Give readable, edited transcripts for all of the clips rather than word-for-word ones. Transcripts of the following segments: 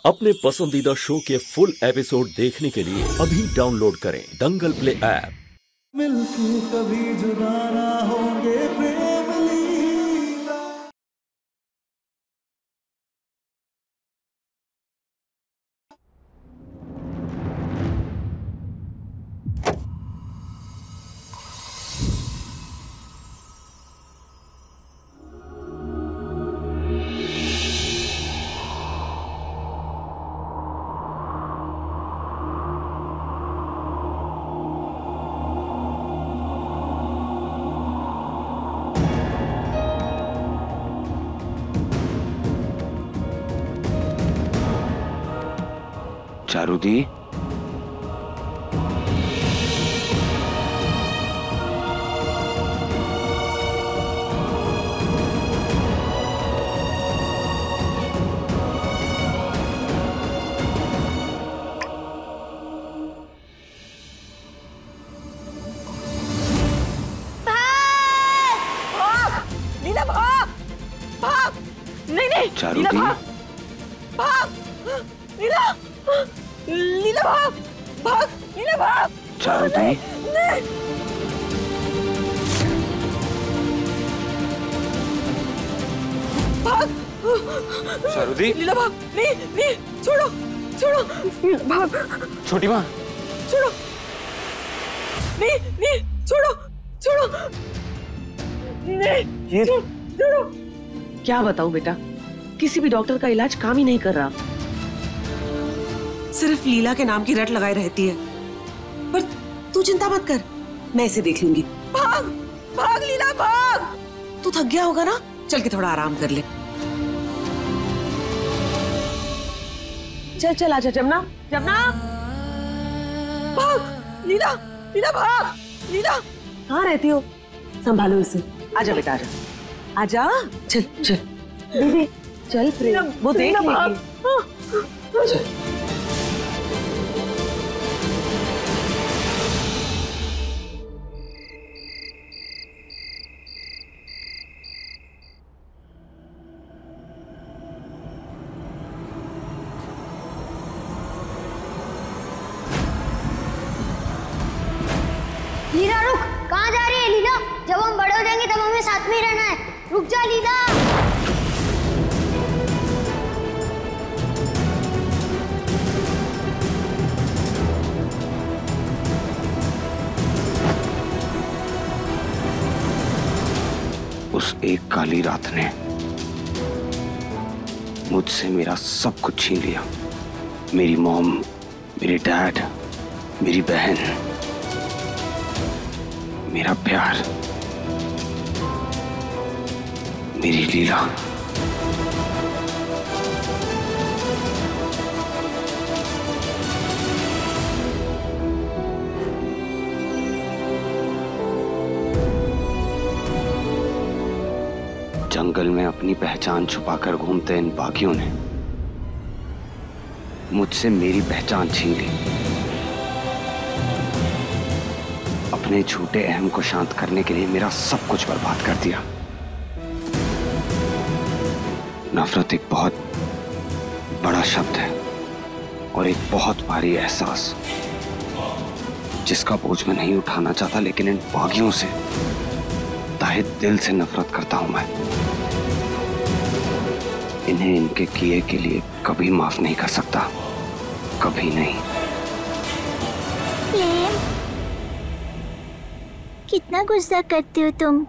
अपने पसंदीदा शो के फुल एपिसोड देखने के लिए अभी डाउनलोड करें दंगल प्ले ऐप। मिलके कभी जुदा ना होंगे प्रेम लीला। चारुदी, लीला भाग भाग। नहीं चारुदी, भाग लीला लीला भाग भाग लीला भाग। चारुदी, नहीं भाग चारुदी, लीला भाग। नहीं छोड़ो छोड़ो भाग। छोटी माँ, छोड़ो नहीं छोड़ो छोड़ो नहीं ये छोड़ो। क्या बताऊं बेटा, किसी भी डॉक्टर का इलाज काम ही नहीं कर रहा। सिर्फ लीला के नाम की रट लगाई रहती है, पर तू चिंता मत कर, मैं इसे देख लूंगी। भाग भाग लीला भाग। तू थक गया होगा ना, चल के थोड़ा आराम कर ले। चल चल आजा जमुना, जमुना भाग लीला लीला भाग लीला। कहाँ रहती हो? संभालो इसे। आजा बेटा आजा आजा। चल चल दीदी चल प्रेम, वो देख लेगी। चल लीला रुक, कहाँ जा रही है लीला? जब हम बड़े हो जाएंगे तब हमें साथ में ही रहना है। रुक जा लीला। उस एक काली रात ने मुझसे मेरा सब कुछ छीन लिया। मेरी मॉम, मेरे डैड, मेरी बहन, मेरा प्यार, मेरी लीला। जंगल में अपनी पहचान छुपाकर घूमते इन बागियों ने मुझसे मेरी पहचान छीन ली। अपने झूठे अहम को शांत करने के लिए मेरा सब कुछ बर्बाद कर दिया। नफरत एक बहुत बड़ा शब्द है और एक बहुत भारी एहसास, जिसका बोझ मैं नहीं उठाना चाहता, लेकिन इन बागियों से ताहे दिल से नफरत करता हूं मैं। इन्हें इनके किए के लिए कभी माफ नहीं कर सकता, कभी नहीं। प्रेम, कितना गुस्सा करती हो तुम?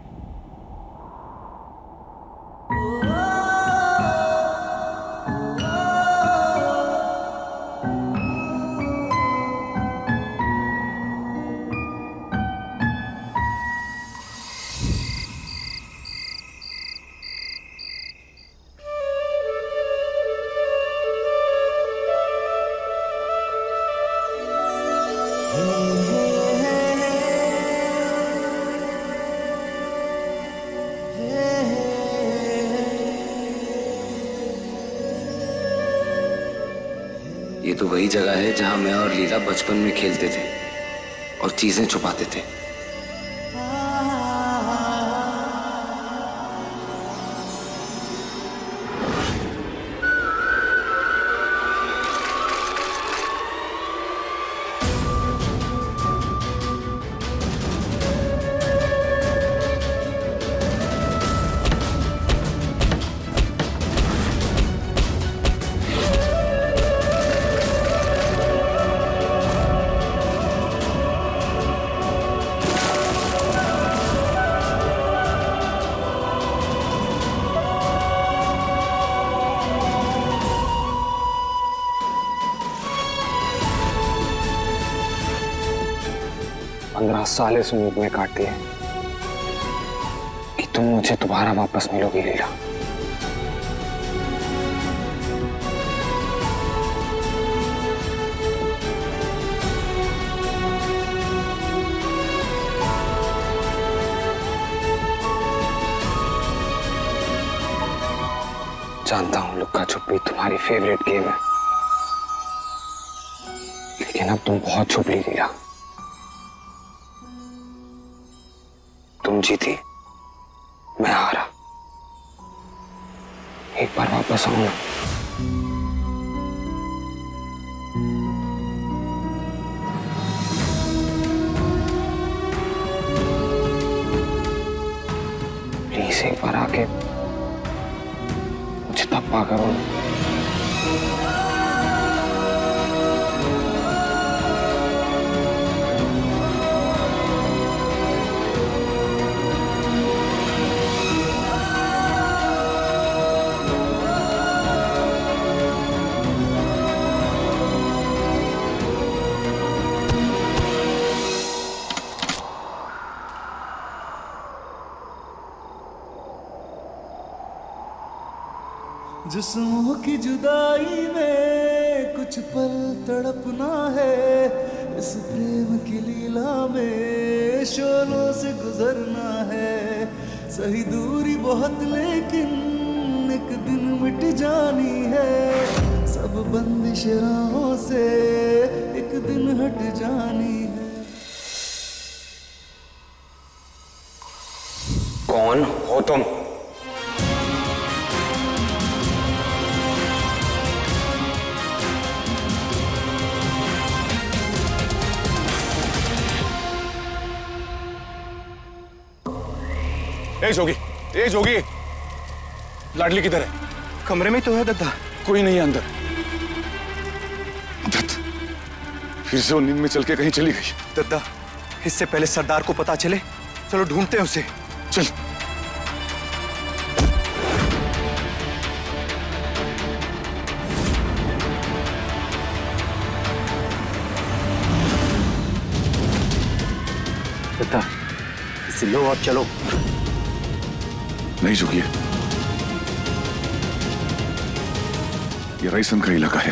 ये तो वही जगह है जहां मैं और लीला बचपन में खेलते थे और चीजें छुपाते थे। 15 साल इस उम्मीद में काट दिए कि तुम मुझे दोबारा वापस मिलोगी लीला। जानता हूं लुक्का छुपी तुम्हारी फेवरेट गेम है, लेकिन अब तुम बहुत छुप ली लीला। तुम जीती, मैं हारा। एक बार वापस आऊं ना। प्लीज एक बार आके मुझे धप्पा करो। जिस्मों की जुदाई में कुछ पल तड़पना है, इस प्रेम की लीला में शोलों से गुजरना है। सही दूरी बहुत लेकिन एक दिन मिट जानी है, सब बंदिश राहों से एक दिन हट जानी है। कौन हो तुम? ए जोगी, लाडली किधर है? कमरे में तो है दत्ता। कोई नहीं है अंदर। दत्त, फिर से वो नींद में चल के कहीं चली गई। दत्ता, इससे पहले सरदार को पता चले, चलो ढूंढते हैं उसे। चल। दत्ता, इसे लो और चलो। नहीं जोगी, ये रायसन का इलाका है।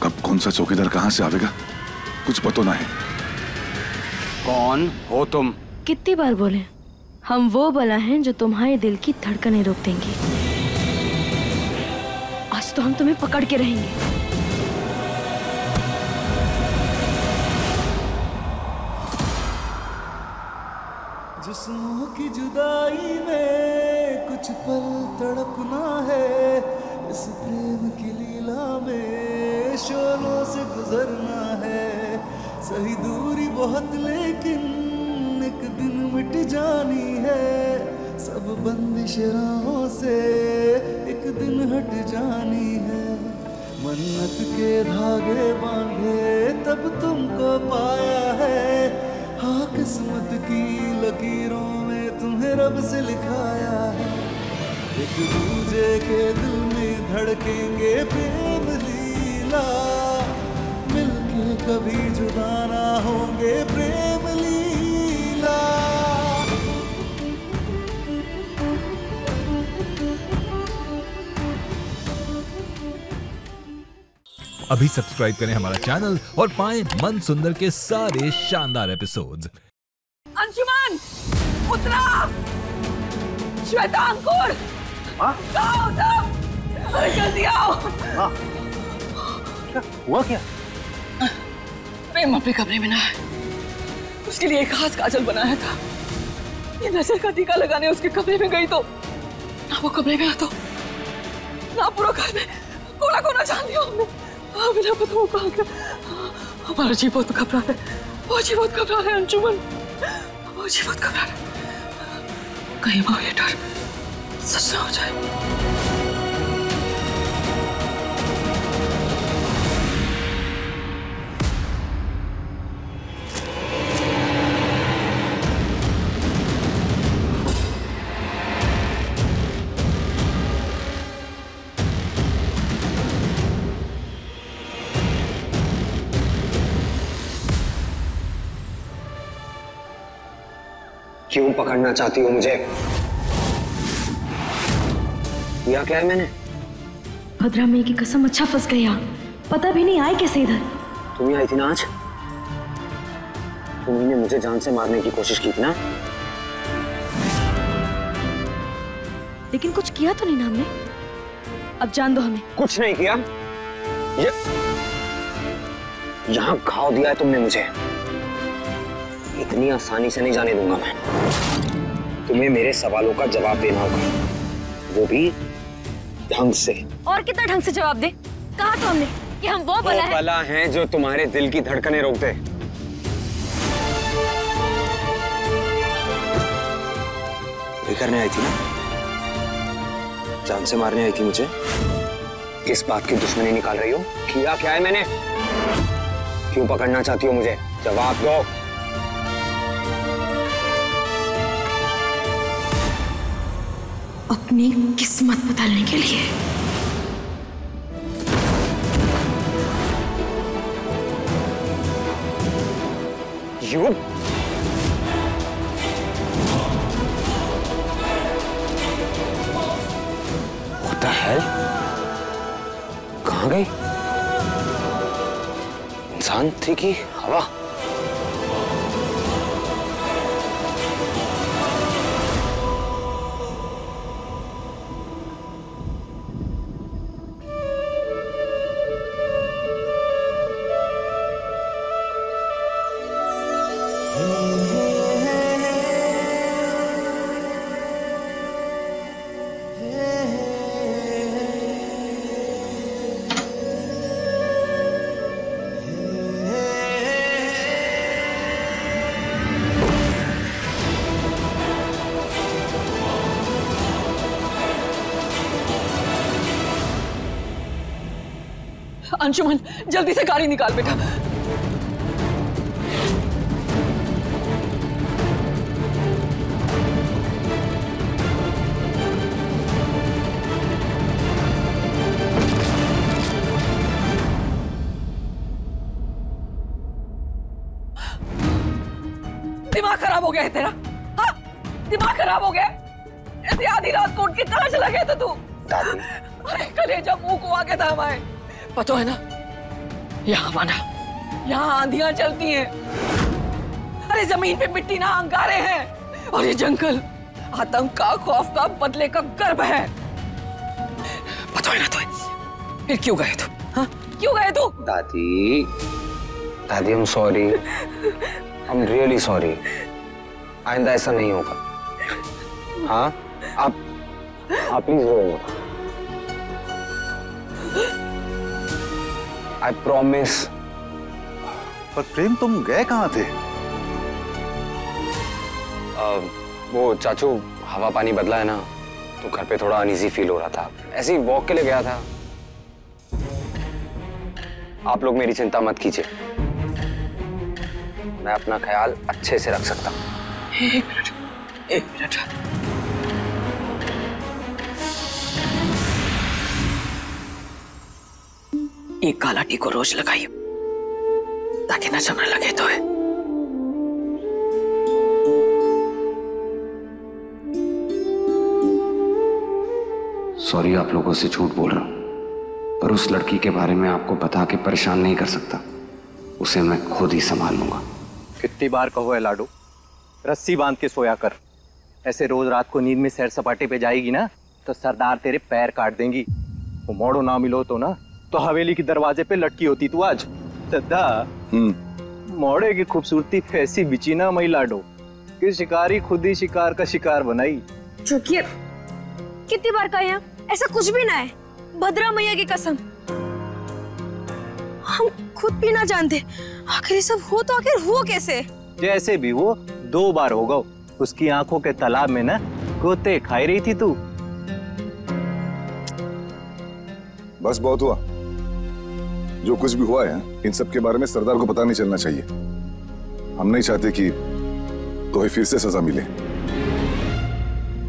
कब कौन सा चौकीदार कहां से आवेगा कुछ पता ना है। कौन हो तुम? कितनी बार बोले, हम वो बला हैं जो तुम्हारे दिल की धड़कनें रोक देंगी। आज तो हम तुम्हें पकड़ के रहेंगे। जिस्मों की जुदाई में कुछ पल तड़पना है, इस प्रेम की लीला में शोलों से गुजरना है। सही दूरी बहुत लेकिन एक दिन मिट जानी है, सब बंदिश राहों से एक दिन हट जानी है। मन्नत के धागे बांधे तब तुमको पाया है, हाँ किस्मत की लकीरों में तुम्हें रब से लिखाया है। एक दूजे के दिल में धड़केंगे प्रेम लीला, मिलके कभी जुदा ना होंगे प्रेम लीला। अभी सब्सक्राइब करें हमारा चैनल और पाएं मन सुंदर के सारे शानदार एपिसोड्स। अंशुमन, उत्तरा, श्वेता, अंकुर, आओ सब, अरे जल्दी आओ। क्या हुआ? क्या? प्रेम अपने कमरे में ना है, उसके लिए एक खास काजल बनाया था। ये नजर का टीका लगाने उसके कमरे में गई तो ना वो कमरे में तो ना पूरा घर में कोना कोना जान लिया हमने। बिना पता वो कहाँ गया। हमारा जी बहुत घबरा है, वो जी बहुत घबरा है अंशुमन, वो जी बहुत घबरा है। कहीं वो ये डर सच ना हो जाए। क्यों पकड़ना चाहती हो मुझे? किया क्या है मैंने? भद्रा मैया की कसम, अच्छा फंस गया। पता भी नहीं आए कैसे इधर। तुम ही आई थी ना आज? तुमने मुझे जान से मारने की कोशिश की थी ना? लेकिन कुछ किया तो नहीं ना हमने। अब जान दो हमें। कुछ नहीं किया। यहां घाव दिया है तुमने मुझे। इतनी आसानी से नहीं जाने दूंगा मैं। तुम्हें मेरे सवालों का जवाब देना होगा, वो भी ढंग से। और कितना ढंग से जवाब दे? कहा तो हमने कि हम वो बला है जो तुम्हारे दिल की धड़कनें रोक दे। ये करने आई थी ना? जान से मारने आई थी मुझे? किस बात की दुश्मनी निकाल रही हो? किया क्या है मैंने? क्यों पकड़ना चाहती हो मुझे? जवाब दो। अपनी किस्मत बदलने के लिए। You? What the hell? कहाँ गई? इंसान थी कि हवा? अंशुमन, जल्दी से गाड़ी निकाल बेटा। दिमाग खराब हो गया है तेरा? हाँ, दिमाग खराब हो गया? ऐसी आधी रात को उठ के कहाँ चला गया था तू? अरे कलेजा मुंह को आके था हमारे। पता है ना, यहाँ वाना, यहाँ आंधियां चलती हैं। अरे जमीन पे मिट्टी ना अंगारे हैं, और ये जंगल आतंक का, खौफ का, बदले का गर्भ है। पता है ना तो फिर क्यों गए तू? हाँ, क्यों गए तू? दादी, दादी I'm sorry, I'm really sorry। आइंदा ऐसा नहीं होगा। हाँ, आप प्लीज रो मत। I promise। पर प्रेम, तुम गए कहाँ थे? वो चाचू, हवा पानी बदला है ना, तो घर पे थोड़ा अनईजी फील हो रहा था। ऐसे ही वॉक के लिए गया था। आप लोग मेरी चिंता मत कीजिए, मैं अपना ख्याल अच्छे से रख सकता हूँ। एक मिनट। एक काला टीको रोज लगाइए ताकि नजर न लगे तो है। सॉरी, आप लोगों से झूठ बोल रहा हूं, पर उस लड़की के बारे में आपको बता के परेशान नहीं कर सकता। उसे मैं खुद ही संभाल लूंगा। कितनी बार कहो है लाडो, रस्सी बांध के सोया कर। ऐसे रोज रात को नींद में सैर सपाटे पे जाएगी ना, तो सरदार तेरे पैर काट देंगी। वो मोड़ो ना मिलो तो ना, तो हवेली के दरवाजे पे लटकी होती तू आज। दद्दा, मोड़े की खूबसूरती ऐसी बिची ना मई लाडो कि शिकारी खुद ही शिकार का शिकार बनाई। चुकिए, कितनी बार कहा यहाँ, ऐसा कुछ भी ना है। भद्रा मैया की कसम, हम खुद भी ना जानते आखिर ये सब हो तो आखिर हुआ कैसे। जैसे भी हो, 2 बार हो गओ। उसकी आंखों के तालाब में ना गोते खाई रही थी तू। बस बहुत हुआ। जो कुछ भी हुआ है इन सब के बारे में सरदार को पता नहीं चलना चाहिए। हम नहीं चाहते कि तो फिर से सजा मिले।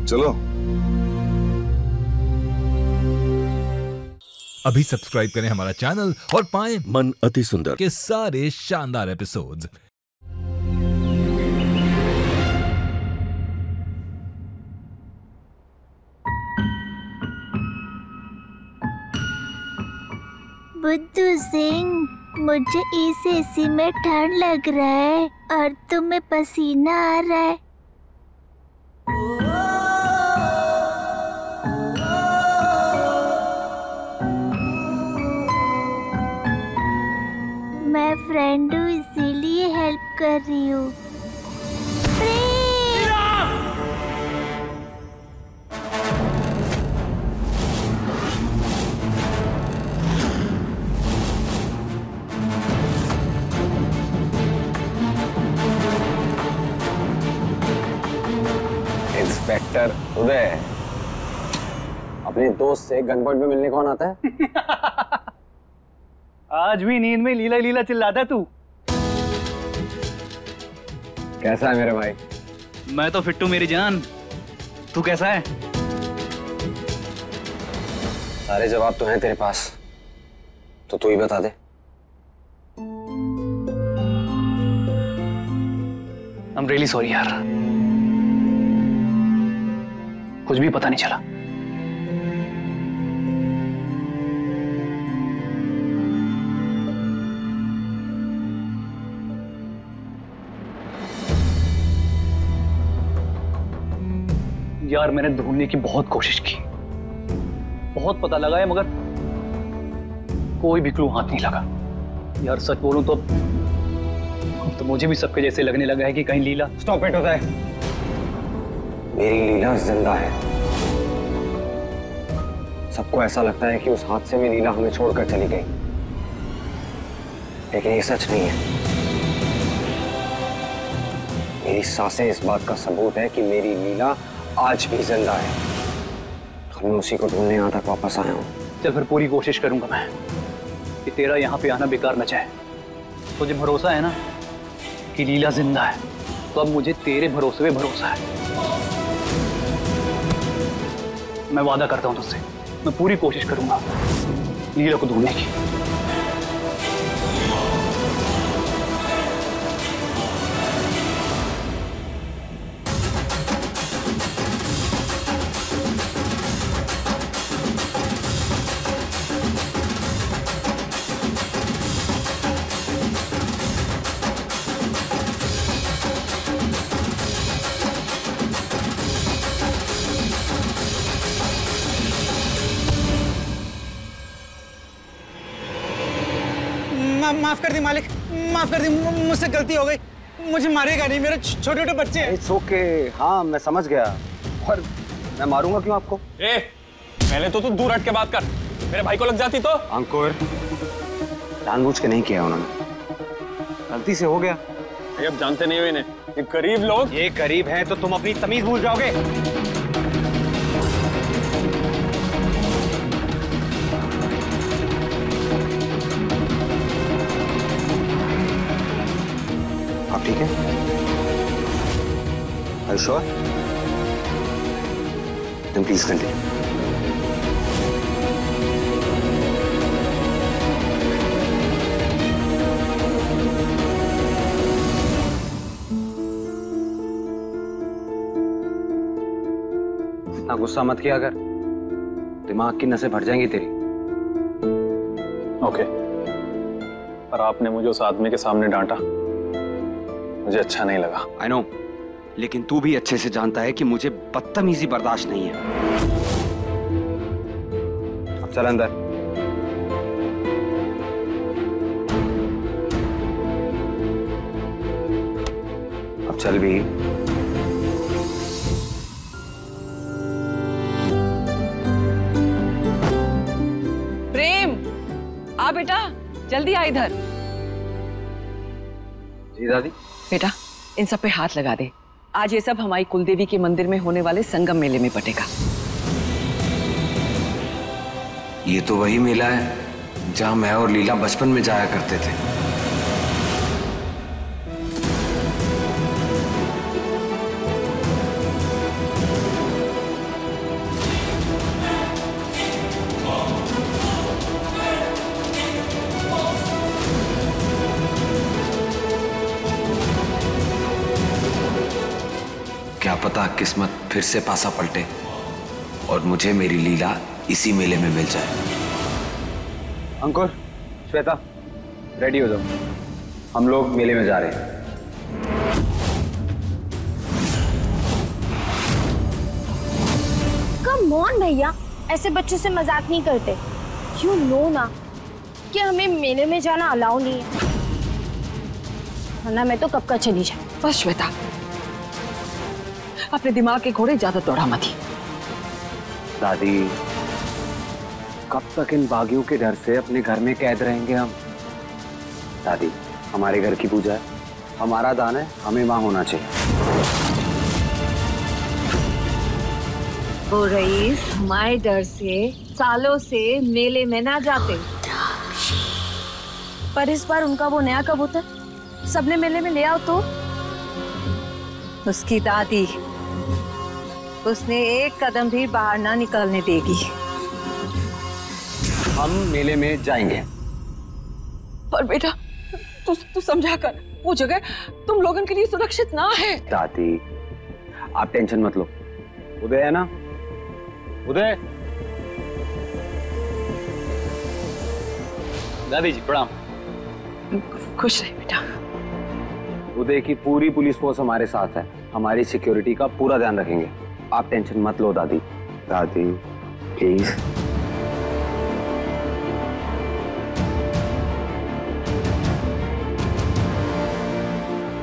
चलो। अभी सब्सक्राइब करें हमारा चैनल और पाएं मन अति सुंदर के सारे शानदार एपिसोड्स। बुद्धू सिंह, मुझे इस एसी में ठंड लग रहा है और तुम्हें पसीना आ रहा है। मैं फ्रेंड हूँ इसीलिए हेल्प कर रही हूँ। इंस्पेक्टर उदय, अपने दोस्त से गन पॉइंट में मिलने कौन आता है? आज भी नींद में लीला लीला चिल्लाता तू। कैसा है मेरे भाई? मैं तो फिट्टू मेरी जान, तू कैसा है? सारे जवाब तो हैं तेरे पास, तो तू ही बता दे। I'm really sorry यार, कुछ भी पता नहीं चला। यार मैंने ढूंढने की बहुत कोशिश की, बहुत पता लगाया, मगर कोई भी क्लू हाथ नहीं लगा। यार सच बोलूं तो मुझे भी सबके जैसे लगने लगा है कि कहीं लीला। स्टॉप इट होता है, मेरी लीला जिंदा है। सबको ऐसा लगता है कि उस हादसे में लीला हमें छोड़कर चली गई, लेकिन ये सच नहीं है। मेरी सांसें इस बात का सबूत है कि मेरी लीला आज भी जिंदा है और मैं उसी को ढूंढने यहाँ तक वापस आया हूँ। चल फिर पूरी कोशिश करूंगा मैं कि तेरा यहाँ पे आना बेकार न जाए। तुझे भरोसा है ना कि लीला जिंदा है, तो अब मुझे तेरे भरोसे पे भरोसा है। मैं वादा करता हूँ तुझसे, मैं पूरी कोशिश करूंगा लीला को ढूंढने की। माफ कर दी मालिक, माफ कर दी, मुझसे गलती हो गई। मुझे मारेगा नहीं, मेरे छोटे छोटे बच्चे हैं। इट्स ओके, हाँ मैं समझ गया, और मैं मारूंगा क्यों आपको? पहले तो तू दूर हट के बात कर, मेरे भाई को लग जाती तो। अंकुर, जानबूझ के नहीं किया उन्होंने, गलती से हो गया। अब जानते नहीं हो इन्हें, ये गरीब लोग। ये गरीब हैं तो तुम अपनी तमीज भूल जाओगे। आप ठीक है? Are you sure? Then please continue. इतना गुस्सा मत किया कर, दिमाग की नसें भर जाएंगी तेरी। ओके, पर आपने मुझे उस आदमी के सामने डांटा, मुझे अच्छा नहीं लगा। I know, लेकिन तू भी अच्छे से जानता है कि मुझे बदतमीजी बर्दाश्त नहीं है। अब चल अंदर। अब चल भी। प्रेम, आ बेटा, जल्दी आ इधर। जी दादी। बेटा, इन सब पे हाथ लगा दे। आज ये सब हमारी कुलदेवी के मंदिर में होने वाले संगम मेले में बटेगा। ये तो वही मेला है जहां मैं और लीला बचपन में जाया करते थे। क्या पता किस्मत फिर से पासा पलटे और मुझे मेरी लीला इसी मेले में मिल जाए। अंकुर, श्वेता, रेडी हो जाओ, हम लोग मेले में जा रहे हैं। कम ऑन भैया, ऐसे बच्चों से मजाक नहीं करते। यू नो ना कि हमें मेले में जाना अलाउ नहीं है, वरना मैं तो कब का चली जाऊं। बस श्वेता, अपने दिमाग के घोड़े ज्यादा दौड़ा मत ही। दादी, कब तक इन बागियों के डर से अपने घर में कैद रहेंगे हम? दादी, हमारे घर की पूजा है, हमारा दान है, हमें वहां होना चाहिए। वो रईस हमारे डर से सालों से मेले में ना जाते, पर इस बार उनका वो नया कबूतर सबने मेले में ले आओ तो। उसकी दादी, उसने एक कदम भी बाहर ना निकलने देगी। हम मेले में जाएंगे। पर बेटा तू समझा कर, वो जगह तुम लोगों के लिए सुरक्षित ना है। दादी, आप टेंशन मत लो। उदय है ना? उदय। दादी जी प्रणाम। खुश रहे बेटा। उदय की पूरी पुलिस फोर्स हमारे साथ है, हमारी सिक्योरिटी का पूरा ध्यान रखेंगे। आप टेंशन मत लो दादी। दादी प्लीज।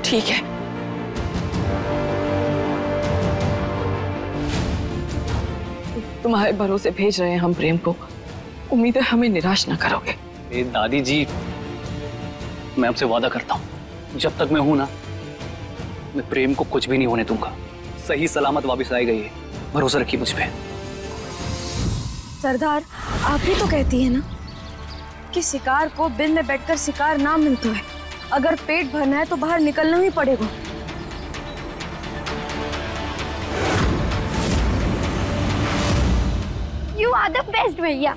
ठीक है, तुम्हारे भरोसे भेज रहे हैं हम प्रेम को। उम्मीद है हमें निराश ना करोगे। दादी जी, मैं आपसे वादा करता हूँ, जब तक मैं हूं ना, मैं प्रेम को कुछ भी नहीं होने दूंगा। सही सलामत वापस आई गई है, भरोसा रखिए मुझ पे। सरदार, आप ही तो कहती है ना कि शिकार को बिल में बैठकर शिकार ना मिलता है। अगर पेट भरना है तो बाहर निकलना ही पड़ेगा। You are the best भैया।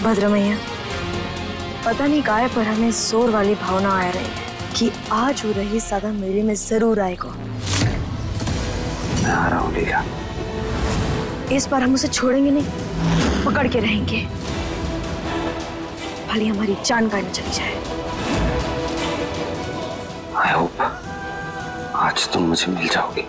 भद्र मैया, पता नहीं काहे पर हमें जोर वाली भावना आ रही है कि आज हो रही सादा मेले में जरूर आएगा। मैं आ रहा हूँ लीला। इस बार हम उसे छोड़ेंगे नहीं, पकड़ के रहेंगे, भले हमारी जान काटने चली जाए। आई होप आज तुम मुझे मिल जाओगी।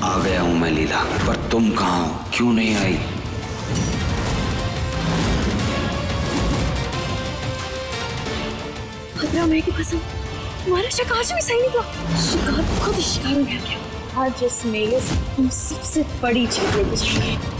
आ गया हूं मैं लीला, पर तुम कहाँ हो? क्यों नहीं आई? भद्रा मैं की कसम, तुम्हारा शक आज भी सही निकला। शिकार खुद ही शिकार हो गया। आज इस मेले से हम सबसे बड़ी चीज लेके जाएंगे।